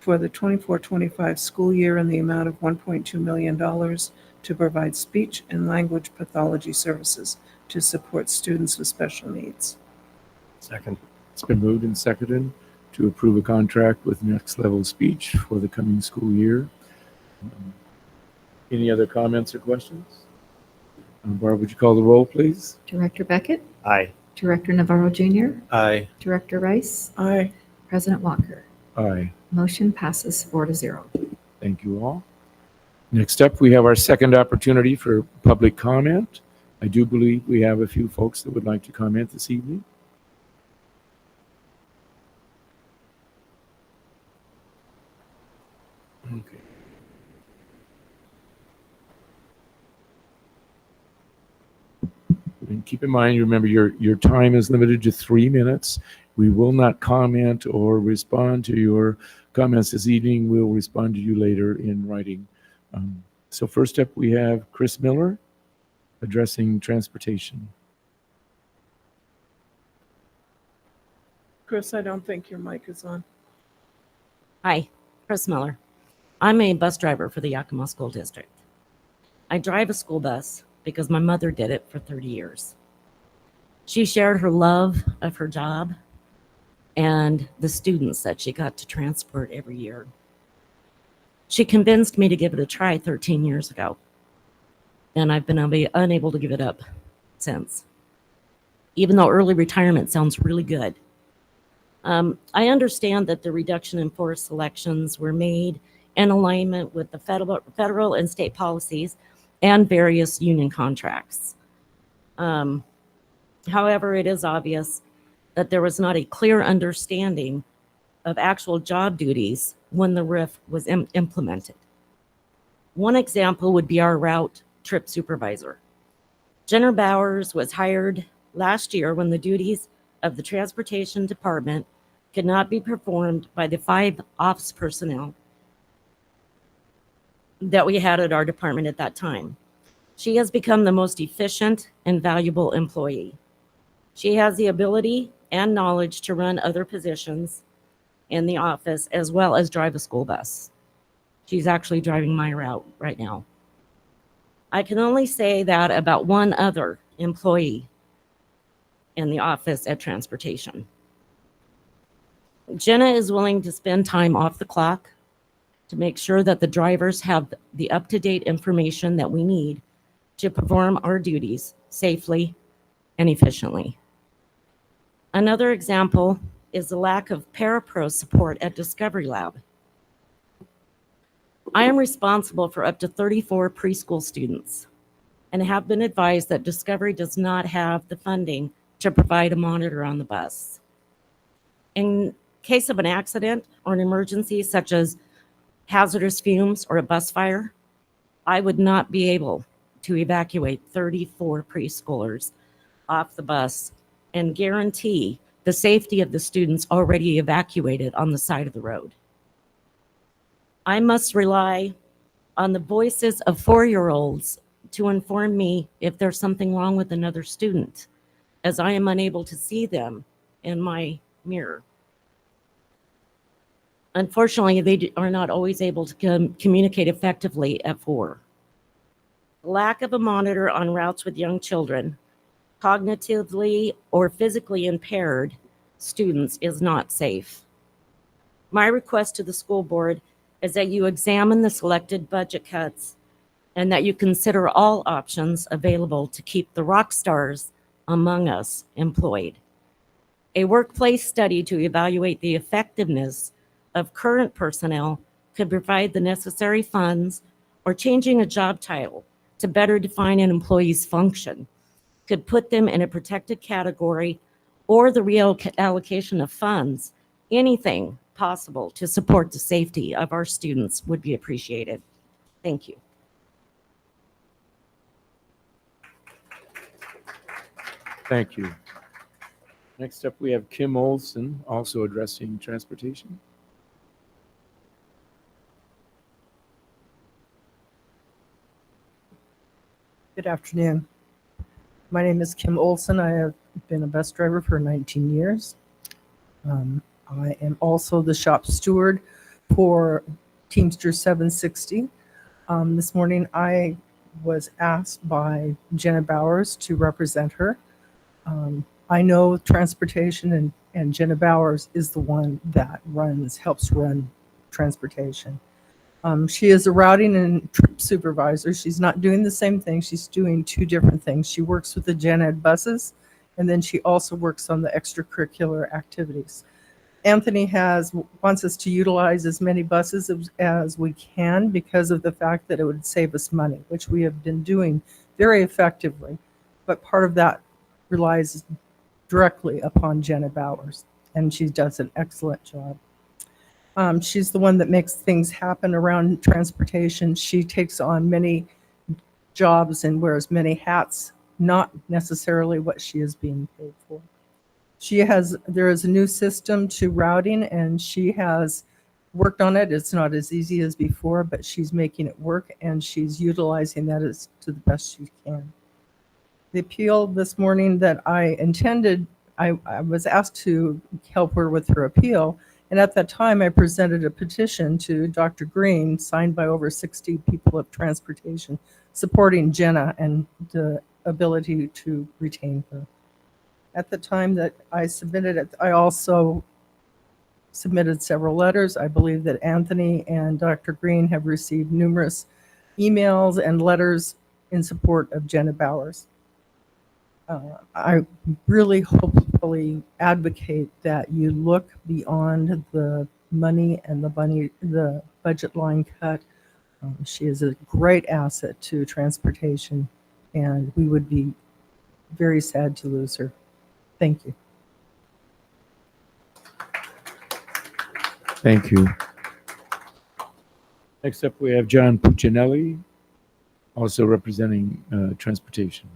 for the 24-25 school year in the amount of $1.2 million to provide speech and language pathology services to support students with special needs. Second. It's been moved and seconded to approve a contract with Next Level Speech for the coming school year. Any other comments or questions? Barb, would you call the roll, please? Director Beckett? Aye. Director Navarro Jr.? Aye. Director Rice? Aye. President Walker? Aye. Motion passes 4-0. Thank you all. Next up, we have our second opportunity for public comment. I do believe we have a few folks that would like to comment this evening. Okay. And keep in mind, remember your time is limited to 3 minutes. We will not comment or respond to your comments this evening. We'll respond to you later in writing. So first up, we have Chris Miller addressing transportation. Chris, I don't think your mic is on. Hi, Chris Miller. I'm a bus driver for the Yakima School District. I drive a school bus because my mother did it for 30 years. She shared her love of her job and the students that she got to transport every year. She convinced me to give it a try 13 years ago, and I've been unable to give it up since. even though early retirement sounds really good. I understand that the reduction in force selections were made in alignment with the federal and state policies and various union contracts. However, it is obvious that there was not a clear understanding of actual job duties when the RIF was implemented. One example would be our route trip supervisor. Jenner Bowers was hired last year when the duties of the transportation department could not be performed by the 5 office personnel that we had at our department at that time. She has become the most efficient and valuable employee. She has the ability and knowledge to run other positions in the office as well as drive a school bus. She's actually driving my route right now. I can only say that about one other employee in the office at transportation. Jenna is willing to spend time off the clock to make sure that the drivers have the up-to-date information that we need to perform our duties safely and efficiently. Another example is the lack of parapro support at Discovery Lab. I am responsible for up to 34 preschool students and have been advised that Discovery does not have the funding to provide a monitor on the bus. In case of an accident or an emergency such as hazardous fumes or a bus fire, I would not be able to evacuate 34 preschoolers off the bus and guarantee the safety of the students already evacuated on the side of the road. I must rely on the voices of 4-year-olds to inform me if there's something wrong with another student, as I am unable to see them in my mirror. Unfortunately, they are not always able to communicate effectively at 4. Lack of a monitor on routes with young children, cognitively or physically impaired students is not safe. My request to the school board is that you examine the selected budget cuts and that you consider all options available to keep the rock stars among us employed. A workplace study to evaluate the effectiveness of current personnel could provide the necessary funds, or changing a job title to better define an employee's function could put them in a protected category, or the reallocation of funds. Anything possible to support the safety of our students would be appreciated. Thank you. Thank you. Next up, we have Kim Olson, also addressing transportation. Good afternoon. My name is Kim Olson. I have been a bus driver for 19 years. I am also the shop steward for Teamster 760. This morning I was asked by Jenna Bowers to represent her. I know transportation, and Jenna Bowers is the one that helps run transportation. She is a routing and trip supervisor. She's not doing the same thing. She's doing 2 different things. She works with the Gen Ed buses, and then she also works on the extracurricular activities. Anthony wants us to utilize as many buses as we can because of the fact that it would save us money, which we have been doing very effectively. But part of that relies directly upon Jenna Bowers, and she does an excellent job. She's the one that makes things happen around transportation. She takes on many jobs and wears many hats, not necessarily what she is being paid for. There is a new system to routing, and she has worked on it. It's not as easy as before, but she's making it work, and she's utilizing that as to the best she can. The appeal this morning that I intended, I was asked to help her with her appeal. And at that time, I presented a petition to Dr. Green, signed by over 60 people of transportation, supporting Jenna and the ability to retain her. At the time that I submitted it, I also submitted several letters. I believe that Anthony and Dr. Green have received numerous emails and letters in support of Jenna Bowers. I really hopefully advocate that you look beyond the money and the budget line cut. She is a great asset to transportation, and we would be very sad to lose her. Thank you. Thank you. Next up, we have John Puccinelli, also representing transportation.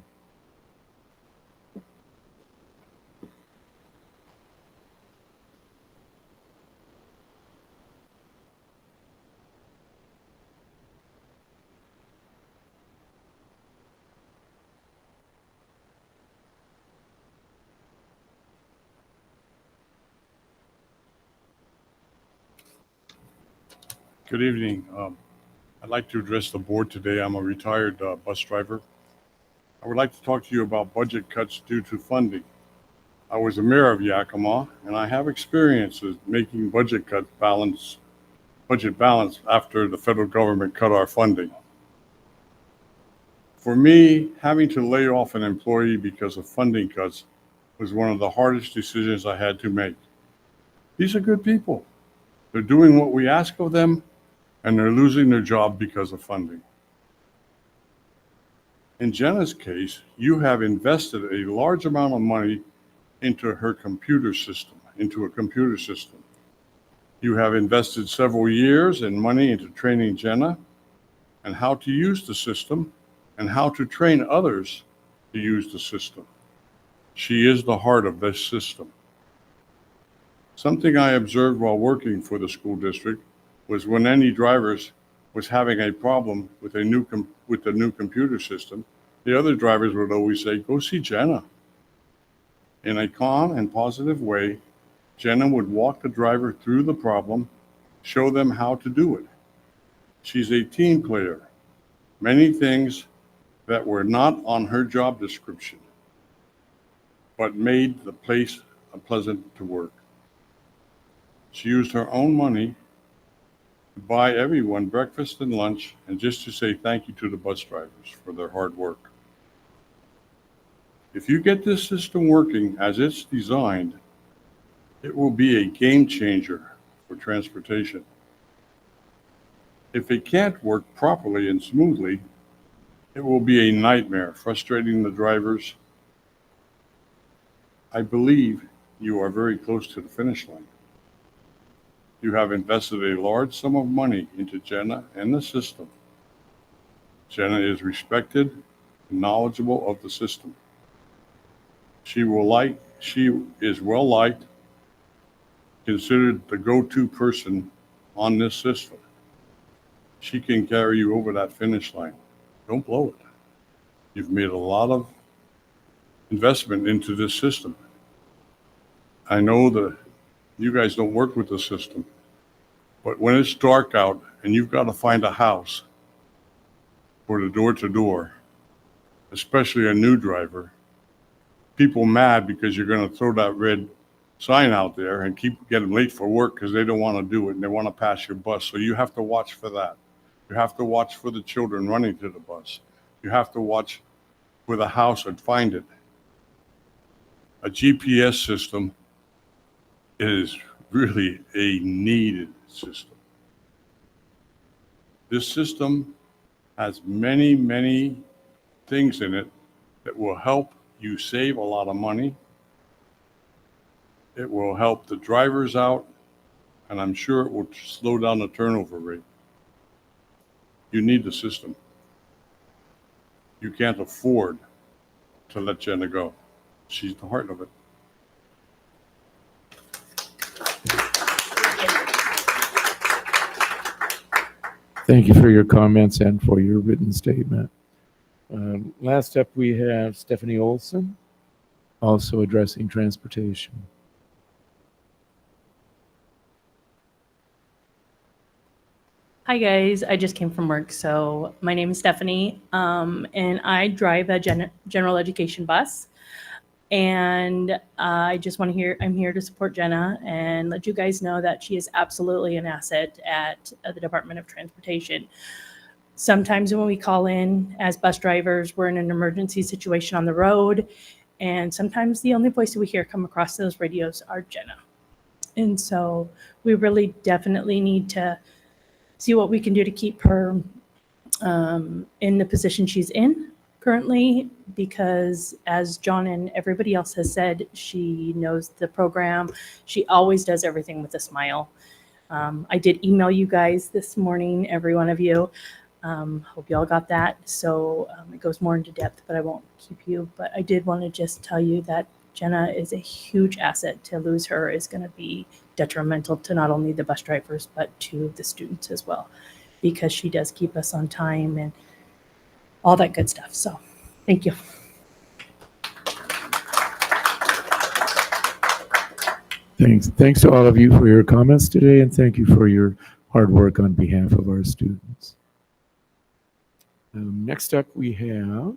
Good evening. I'd like to address the board today. I'm a retired bus driver. I would like to talk to you about budget cuts due to funding. I was the mayor of Yakima, and I have experience with making budget balance after the federal government cut our funding. For me, having to lay off an employee because of funding cuts was one of the hardest decisions I had to make. These are good people. They're doing what we ask of them, and they're losing their job because of funding. In Jenna's case, you have invested a large amount of money into a computer system. You have invested several years and money into training Jenna and how to use the system and how to train others to use the system. She is the heart of this system. Something I observed while working for the school district was when any drivers was having a problem with the new computer system, the other drivers would always say, "Go see Jenna." In a calm and positive way, Jenna would walk the driver through the problem, show them how to do it. She's a team player. Many things that were not on her job description, but made the place pleasant to work. She used her own money to buy everyone breakfast and lunch, and just to say thank you to the bus drivers for their hard work. If you get this system working as it's designed, it will be a game changer for transportation. If it can't work properly and smoothly, it will be a nightmare, frustrating the drivers. I believe you are very close to the finish line. You have invested a large sum of money into Jenna and the system. Jenna is respected and knowledgeable of the system. She is well liked, considered the go-to person on this system. She can carry you over that finish line. Don't blow it. You've made a lot of investment into this system. I know that you guys don't work with the system, but when it's dark out and you've got to find a house for the door-to-door, especially a new driver, people mad because you're going to throw that red sign out there and keep getting late for work because they don't want to do it and they want to pass your bus. So you have to watch for that. You have to watch for the children running to the bus. You have to watch for the house and find it. A GPS system is really a needed system. This system has many, many things in it that will help you save a lot of money. It will help the drivers out, and I'm sure it will slow down the turnover rate. You need the system. You can't afford to let Jenna go. She's the heart of it. Thank you for your comments and for your written statement. Last up, we have Stephanie Olson, also addressing transportation. Hi guys, I just came from work. So my name is Stephanie, and I drive a general education bus. And I just want to I'm here to support Jenna and let you guys know that she is absolutely an asset at the Department of Transportation. Sometimes when we call in as bus drivers, we're in an emergency situation on the road And sometimes the only voice that we hear come across those radios are Jenna. And so we really definitely need to see what we can do to keep her in the position she's in currently, because as John and everybody else has said, she knows the program. She always does everything with a smile. I did email you guys this morning, every one of you. Hope you all got that. So it goes more into depth, but I won't keep you. But I did want to just tell you that Jenna is a huge asset. To lose her is going to be detrimental to not only the bus drivers, but to the students as well, because she does keep us on time and all that good stuff. So thank you. Thanks to all of you for your comments today, and thank you for your hard work on behalf of our students. Next up, we have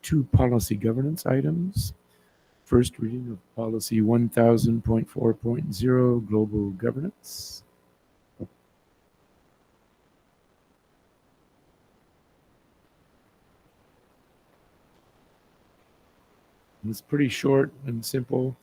two policy governance items. First reading of policy 1000.4.0, global governance. It's pretty short and simple.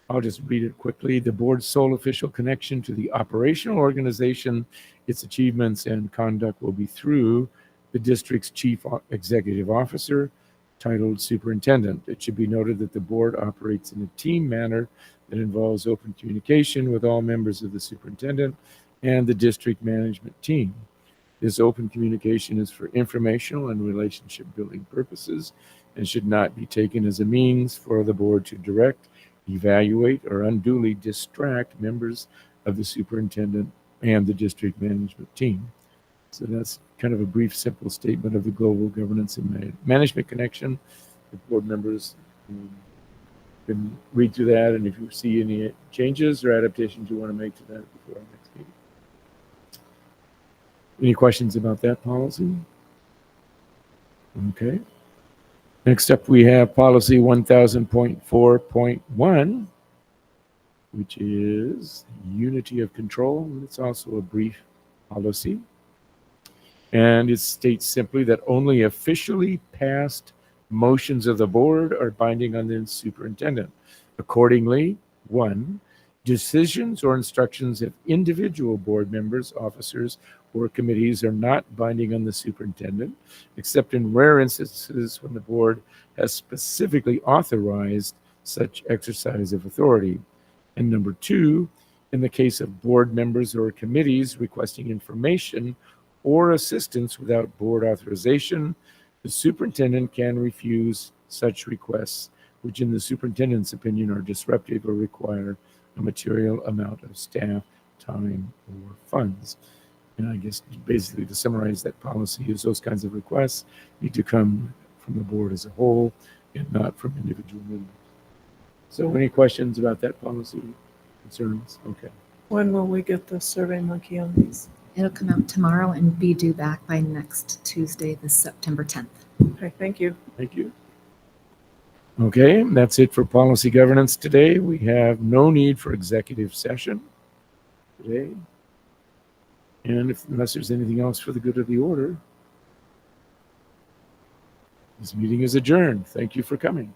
I'll just read it quickly. The board's sole official connection to the operational organization, its achievements and conduct will be through the district's chief executive officer, titled superintendent. It should be noted that the board operates in a team manner that involves open communication with all members of the superintendent and the district management team. This open communication is for informational and relationship building purposes and should not be taken as a means for the board to direct, evaluate, or unduly distract members of the superintendent and the district management team. So that's kind of a brief, simple statement of the global governance and management connection. The board members can read through that, and if you see any changes or adaptations you want to make to that before our next meeting. Any questions about that policy? Okay. Next up, we have policy 1000.4.1, which is unity of control. It's also a brief policy. And it states simply that only officially passed motions of the board are binding on the superintendent. Accordingly, 1, decisions or instructions of individual board members, officers, or committees are not binding on the superintendent, except in rare instances when the board has specifically authorized such exercise of authority. And number 2, in the case of board members or committees requesting information or assistance without board authorization, the superintendent can refuse such requests, which in the superintendent's opinion are disruptive or require a material amount of staff, time, or funds. And I guess basically to summarize that policy is those kinds of requests need to come from the board as a whole and not from individual members. So any questions about that policy, concerns? Okay. When will we get the Survey Monkey on these? It'll come out tomorrow and be due back by next Tuesday, this September 10th. Okay, thank you. Thank you. Okay, that's it for policy governance today. We have no need for executive session today. And unless there's anything else for the good of the order, this meeting is adjourned. Thank you for coming.